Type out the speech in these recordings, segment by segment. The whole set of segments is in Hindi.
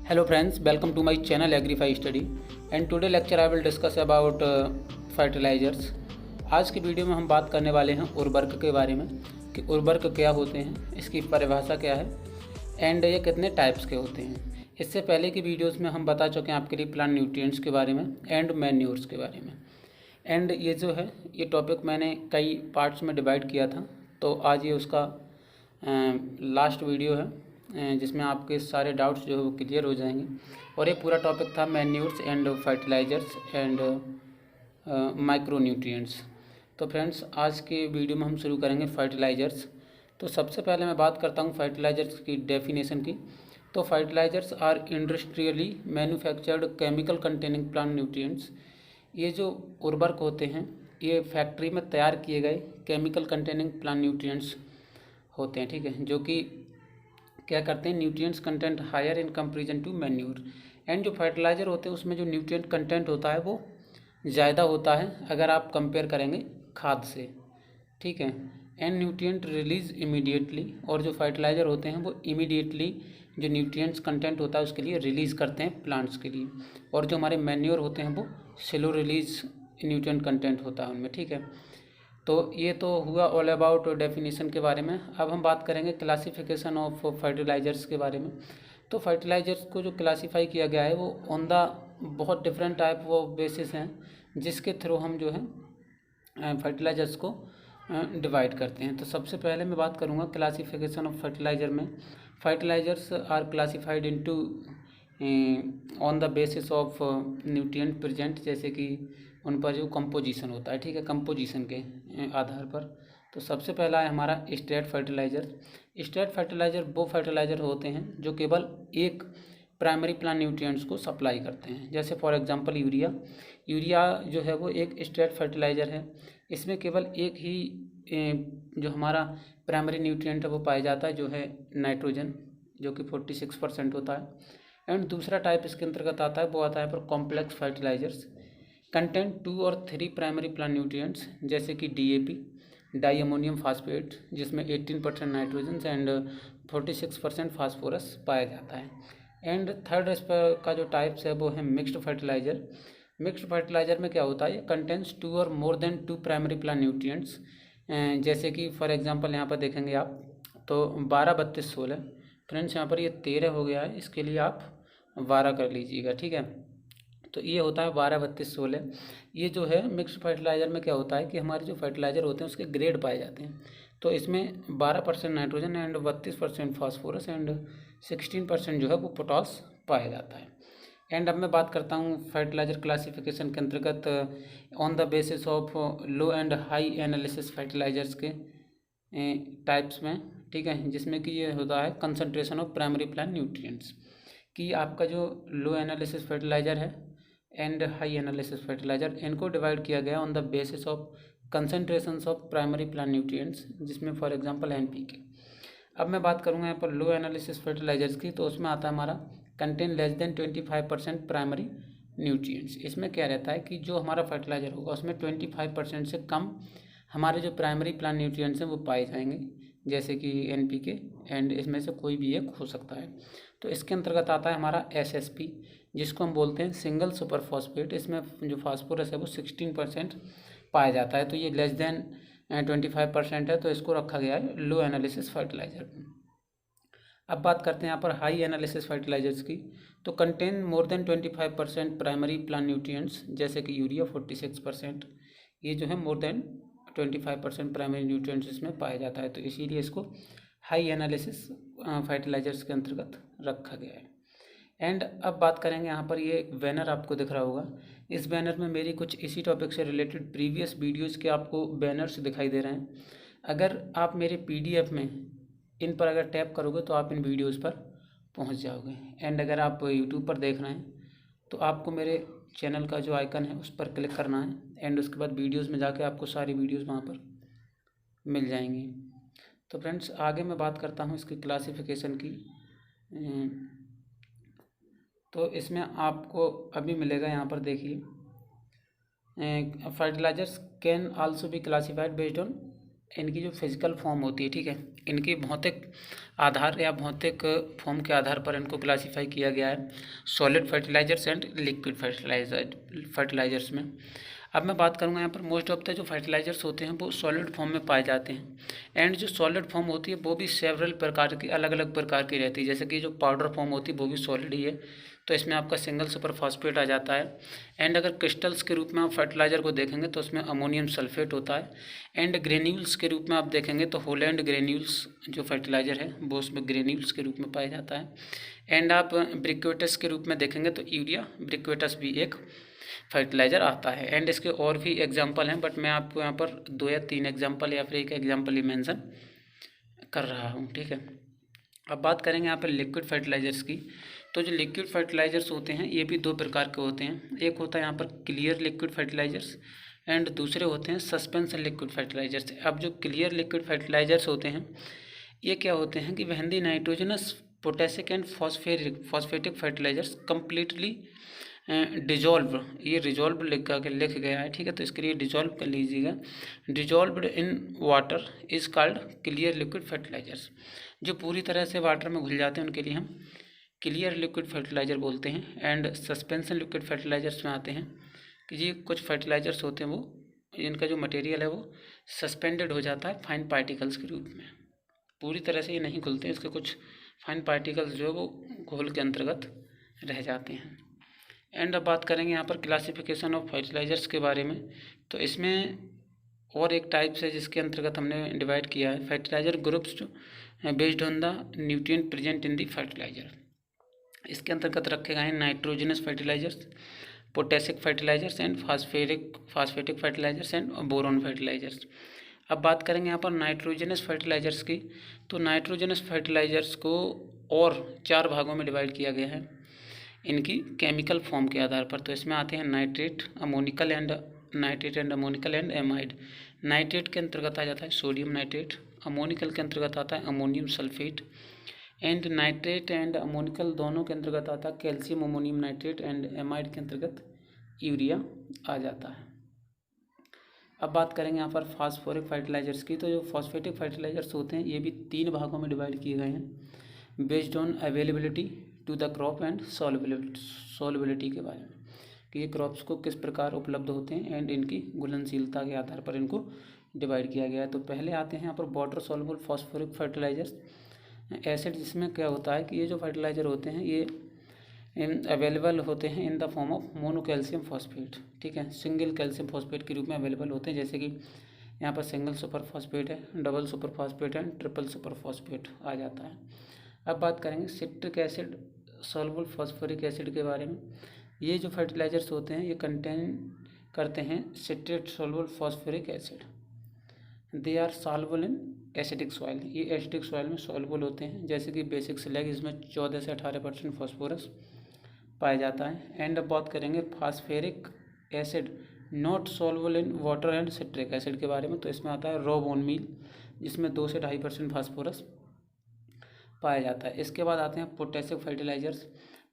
Hello friends, welcome to my channel Agrify Study and today lecture I will discuss about fertilizers। आज की वीडियो में हम बात करने वाले हैं उर्वरक के बारे में कि उर्वरक क्या होते हैं, इसकी परिभाषा क्या है एंड ये कितने टाइप्स के होते हैं। इससे पहले की वीडियोस में हम बता चुके हैं आपके लिए प्लांट न्यूट्रिएंट्स के बारे में एंड मैन्योर्स के बारे में। एंड ये जो है ये टॉपिक मैंने कई पार्ट्स में डिवाइड किया था, तो आज ये उसका लास्ट वीडियो है जिसमें आपके सारे डाउट्स जो है वो क्लियर हो जाएंगे। और ये पूरा टॉपिक था manures and fertilizers and micro nutrients. तो फ्रेंड्स आज के वीडियो में हम शुरू करेंगे फर्टिलाइजर्स। तो सबसे पहले मैं बात करता हूँ फर्टिलाइजर्स की डेफिनेशन की। तो fertilizers are industrially manufactured chemical containing plant nutrients. ये जो उर्वरक होते हैं ये फैक्ट्री में तैयार किए गए केमिकल कंटेनिंग प्लांट न्यूट्रिएंट्स होते हैं, ठीक है, जो कि क्या करते हैं, nutrients content higher in comparison to manure. And जो फर्टिलाइज़र होते हैं उसमें जो न्यूट्रिएंट कंटेंट होता है वो ज़्यादा होता है अगर आप कंपेयर करेंगे खाद से, ठीक है। एंड न्यूट्रिएंट रिलीज इमीडिएटली, और जो फर्टिलाइज़र होते हैं वो इमीडिएटली जो न्यूट्रिएंट्स कंटेंट होता है उसके लिए रिलीज़ करते हैं प्लांट्स के लिए। और जो हमारे मैन्योर होते हैं वो स्लो रिलीज न्यूट्रिएंट कंटेंट होता है उनमें, ठीक है। तो ये तो हुआ ऑल अबाउट डेफिनेशन के बारे में। अब हम बात करेंगे क्लासिफिकेशन ऑफ फर्टिलाइजर्स के बारे में। तो फर्टिलाइजर्स को जो क्लासीफाई किया गया है वो ऑन द बहुत डिफरेंट टाइप ऑफ बेसिस हैं जिसके थ्रू हम जो है फर्टिलाइजर्स को डिवाइड करते हैं। तो सबसे पहले मैं बात करूँगा क्लासिफिकेशन ऑफ फर्टिलाइजर में। Fertilizers are classified into on the basis of nutrient present, जैसे कि उन पर जो कंपोजिशन होता है, ठीक है, कंपोजिशन के आधार पर। तो सबसे पहला है हमारा स्ट्रेट फर्टिलाइज़र। स्ट्रेट फर्टिलाइज़र वो फर्टिलाइज़र होते हैं जो केवल एक प्राइमरी प्लांट न्यूट्रिएंट्स को सप्लाई करते हैं। जैसे फॉर एग्जांपल यूरिया। यूरिया जो है वो एक स्ट्रेट फर्टिलाइज़र है। इसमें केवल एक ही जो हमारा प्राइमरी न्यूट्रिएंट है वो पाया जाता है, जो है नाइट्रोजन, जो कि 46% होता है। एंड दूसरा टाइप इसके अंतर्गत आता है वो आता है पर कॉम्प्लेक्स फर्टिलाइजर्स कंटेंट 2 और 3 प्राइमरी प्लांट न्यूट्रिएंट्स, जैसे कि DAP, डाई अमोनियम फास्फेट, जिसमें 18% नाइट्रोजन एंड 46% फास्फोरस पाया जाता है। एंड थर्ड इस पर का जो टाइप्स है वो है मिक्स्ड फर्टिलाइजर। मिक्स्ड फर्टिलाइजर में क्या होता है, कंटेंट्स 2 और more than 2 primary plant nutrients, जैसे कि फॉर एग्जांपल यहाँ पर देखेंगे आप तो 12, 32, 16। फ्रेंड्स यहाँ पर ये 13 हो गया है, इसके लिए आप 12 कर लीजिएगा, ठीक है। तो ये होता है 12, 32, 16। ये जो है मिक्स्ड फर्टिलाइज़र में क्या होता है कि हमारे जो फर्टिलाइज़र होते हैं उसके ग्रेड पाए जाते हैं। तो इसमें 12% नाइट्रोजन एंड 32% फास्फोरस एंड 16% जो है वो पोटास पाया जाता है। एंड अब मैं बात करता हूँ फर्टिलाइज़र क्लासिफिकेशन के अंतर्गत on the basis of low and high analysis fertilizers के टाइप्स में, ठीक है, जिसमें कि ये होता है concentration of primary plant nutrients, कि आपका जो लो एनालिसिस फर्टिलाइज़र है एंड हाई एनालिसिस फर्टिलाइजर, इनको डिवाइड किया गया on the basis of concentrations of primary plant nutrients, जिसमें फॉर एग्जांपल NPK। अब मैं बात करूंगा यहाँ पर लो एनालिसिस फर्टिलाइजर्स की, तो उसमें आता है हमारा contain less than 25% primary nutrients. इसमें क्या रहता है कि जो हमारा फर्टिलाइजर होगा उसमें 25% से कम हमारे जो प्राइमरी प्लांट न्यूट्रिएंट्स हैं वो पाए जाएंगे, जैसे कि NPK, एंड इसमें से कोई भी एक हो सकता है। तो इसके अंतर्गत आता है हमारा SSP, जिसको हम बोलते हैं सिंगल सुपर फॉस्फेट। इसमें जो फास्फोरस है वो 16% पाया जाता है। तो ये लेस देन 25% है, तो इसको रखा गया है लो एनालिसिस फर्टिलाइजर। अब बात करते हैं यहाँ पर हाई एनालिसिस फर्टिलाइजर्स की। तो contain more than 25% primary plant nutrients, जैसे कि यूरिया 46%। ये जो है मोर देन 25% प्राइमरी न्यूट्रिएंट्स इसमें पाया जाता है, तो इसीलिए इसको हाई एनालिसिस फर्टिलाइजर्स के अंतर्गत रखा गया है। एंड अब बात करेंगे यहाँ पर, ये एक बैनर आपको दिख रहा होगा। इस बैनर में मेरी कुछ इसी टॉपिक से रिलेटेड प्रीवियस वीडियोस के आपको बैनर्स दिखाई दे रहे हैं। अगर आप मेरे PDF में इन पर अगर टैप करोगे तो आप इन वीडियोस पर पहुँच जाओगे। एंड अगर आप यूट्यूब पर देख रहे हैं तो आपको मेरे चैनल का जो आइकन है उस पर क्लिक करना है, एंड उसके बाद वीडियोज़ में जाके आपको सारी वीडियोज़ वहाँ पर मिल जाएंगी। तो फ्रेंड्स आगे मैं बात करता हूँ इसकी क्लासिफिकेशन की। तो इसमें आपको अभी मिलेगा, यहाँ पर देखिए, fertilizers can also be classified based on इनकी जो फिजिकल फॉर्म होती है, ठीक है, इनकी भौतिक आधार या भौतिक फॉर्म के आधार पर इनको क्लासीफाई किया गया है solid fertilizers and liquid fertilizers में। अब मैं बात करूंगा यहाँ पर मोस्ट ऑफ द जो फर्टिलाइजर्स होते हैं वो सॉलिड फॉर्म में पाए जाते हैं। एंड जो सॉलिड फॉर्म होती है वो भी सेवरल प्रकार की, अलग अलग प्रकार की रहती है। जैसे कि जो पाउडर फॉर्म होती है वो भी सॉलिड ही है, तो इसमें आपका सिंगल सुपर फॉस्फेट आ जाता है। एंड अगर क्रिस्टल्स के रूप में आप फर्टिलाइजर को देखेंगे तो उसमें अमोनियम सल्फेट होता है। एंड ग्रेन्यूल्स के रूप में आप देखेंगे तो होलैंड ग्रेन्यूल्स जो फर्टिलाइजर है वो उसमें ग्रेन्यूल्स के रूप में पाया जाता है। एंड आप ब्रिक्वेटस के रूप में देखेंगे तो यूरिया ब्रिक्वेटस भी एक फर्टिलाइज़र आता है। एंड इसके और भी एग्जांपल हैं, बट मैं आपको यहाँ पर 2 या 3 एग्जांपल या फिर एक एग्जांपल ही मेंशन कर रहा हूँ, ठीक है। अब बात करेंगे यहाँ पर लिक्विड फर्टिलाइज़र्स की। तो जो लिक्विड फर्टिलाइज़र्स होते हैं ये भी 2 प्रकार के होते हैं। एक होता है यहाँ पर क्लियर लिक्विड फर्टिलाइज़र्स एंड दूसरे होते हैं सस्पेंशन लिक्विड फर्टिलाइज़र्स। अब जो क्लियर लिक्विड फर्टिलाइज़र्स होते हैं ये क्या होते हैं कि when the nitrogenous potassic and phosphatic fertilizers completely dissolve, ये रिजॉल्व लिख गया है, ठीक है, तो इसके लिए डिजॉल्व कर लीजिएगा। Dissolved in water is called clear liquid fertilizers. जो पूरी तरह से वाटर में घुल जाते हैं उनके लिए हम क्लियर लिक्विड फर्टिलाइजर बोलते हैं। एंड सस्पेंशन लिक्विड फर्टिलाइजर्स में आते हैं कि जी कुछ फर्टिलाइजर्स होते हैं वो, इनका जो मटेरियल है वो सस्पेंडेड हो जाता है फाइन पार्टिकल्स के रूप में। पूरी तरह से ये नहीं घुलते, इसके कुछ फाइन पार्टिकल्स जो है वो घोल के अंतर्गत रह जाते हैं। एंड अब बात करेंगे यहाँ पर क्लासिफिकेशन ऑफ फर्टिलाइजर्स के बारे में। तो इसमें और एक टाइप्स है जिसके अंतर्गत हमने डिवाइड किया है फर्टिलाइजर ग्रुप्स जो based on the nutrient present in the fertilizer. इसके अंतर्गत रखे गए हैं nitrogenous fertilizers, potassic fertilizers and phosphatic fertilizers and boron fertilizers. अब बात करेंगे यहाँ पर नाइट्रोजनस फर्टिलाइजर्स की। तो नाइट्रोजनस फर्टिलाइजर्स को और 4 भागों में डिवाइड किया गया है इनकी केमिकल फॉर्म के आधार पर। तो इसमें आते हैं nitrate and ammoniacal and amide. Nitrate के अंतर्गत आ जाता है सोडियम नाइट्रेट, अमोनिकल के अंतर्गत आता है ammonium sulphate, and nitrate and ammoniacal दोनों के अंतर्गत आता है calcium ammonium nitrate, and amide के अंतर्गत यूरिया आ जाता है। अब बात करेंगे यहाँ पर फास्फोरिक फर्टिलाइजर्स की। तो जो फॉस्फेटिक फर्टिलाइजर्स होते हैं ये भी 3 भागों में डिवाइड किए गए हैं based on availability to the crop and solubility के बारे में कि ये क्रॉप्स को किस प्रकार उपलब्ध होते हैं एंड इनकी घुलनशीलता के आधार पर इनको डिवाइड किया गया है। तो पहले आते हैं यहाँ पर water soluble phosphoric fertilizers acid, जिसमें क्या होता है कि ये जो फर्टिलाइजर होते हैं ये अवेलेबल होते हैं in the form of mono calcium phosphate, ठीक है, सिंगल कैल्शियम फॉस्फेट के रूप में अवेलेबल होते हैं। जैसे कि यहाँ पर सिंगल सुपर फॉस्फेट है, डबल सुपर फॉस्फेट है, ट्रिपल सुपर फॉस्फेट आ जाता है। अब बात करेंगे citric acid soluble phosphoric acid के बारे में। ये जो फर्टिलाइजर्स होते हैं ये कंटेन करते हैं citrate soluble phosphoric acid. They are soluble in acidic soil, ये एसिडिक सॉइल में सॉल्युबल होते हैं। जैसे कि बेसिक स्लैग, इसमें 14 से 18% फॉस्फोरस पाया जाता है। एंड अब बात करेंगे phosphoric acid not soluble in water and citric acid के बारे में। तो इसमें आता है रॉ बोन मील, जिसमें 2 से 2.5% फास्फोरस पाया जाता है। इसके बाद आते हैं potassic fertilizers.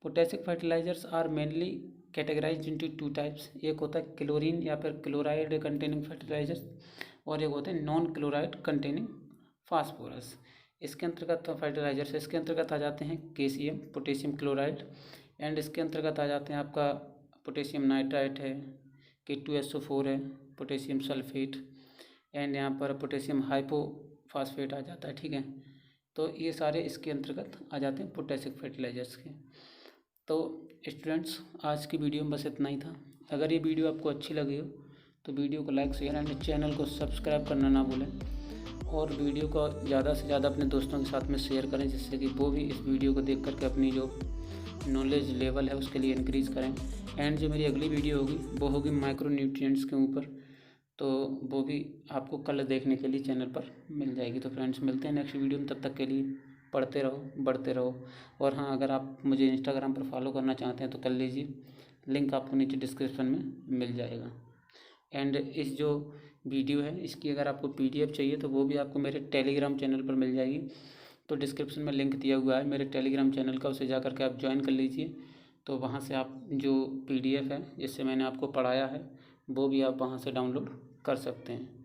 Potassic fertilizers are mainly categorized into 2 types. एक होता है क्लोरीन या फिर क्लोराइड कंटेनिंग फर्टिलाइजर्स, और एक होते हैं नॉन क्लोराइड कंटेनिंग फास्फोरस। इसके अंतर्गत फर्टिलाइजर्स इसके अंतर्गत आ जाते हैं कैल्शियम, पोटेशियम क्लोराइड, एंड इसके अंतर्गत आ जाते हैं आपका पोटेशियम नाइट्राइट है, K2SO4 है, पोटेशियम सल्फेट, एंड यहाँ पर पोटेशियम हाइपोफॉस्फेट आ जाता है, ठीक है। तो ये सारे इसके अंतर्गत आ जाते हैं पोटेशिक फर्टिलाइजर्स के। तो स्टूडेंट्स आज की वीडियो में बस इतना ही था। अगर ये वीडियो आपको अच्छी लगी हो तो वीडियो को लाइक शेयर एंड चैनल को सब्सक्राइब करना ना भूलें, और वीडियो को ज़्यादा से ज़्यादा अपने दोस्तों के साथ में शेयर करें, जिससे कि वो भी इस वीडियो को देख करके अपनी जो नॉलेज लेवल है उसके लिए इंक्रीज़ करें। एंड जो मेरी अगली वीडियो होगी वो होगी माइक्रो न्यूट्रिएंट्स के ऊपर, तो वो भी आपको कल देखने के लिए चैनल पर मिल जाएगी। तो फ्रेंड्स मिलते हैं नेक्स्ट वीडियो में, तब तक के लिए पढ़ते रहो, बढ़ते रहो। और हाँ, अगर आप मुझे इंस्टाग्राम पर फॉलो करना चाहते हैं तो कर लीजिए, लिंक आपको नीचे डिस्क्रिप्शन में मिल जाएगा। एंड इस जो वीडियो है इसकी अगर आपको PDF चाहिए तो वो भी आपको मेरे टेलीग्राम चैनल पर मिल जाएगी। तो डिस्क्रिप्शन में लिंक दिया हुआ है मेरे टेलीग्राम चैनल का, उसे जा करके आप ज्वाइन कर लीजिए। तो वहाँ से आप जो PDF है जिससे मैंने आपको पढ़ाया है वो भी आप वहाँ से डाउनलोड कर सकते हैं।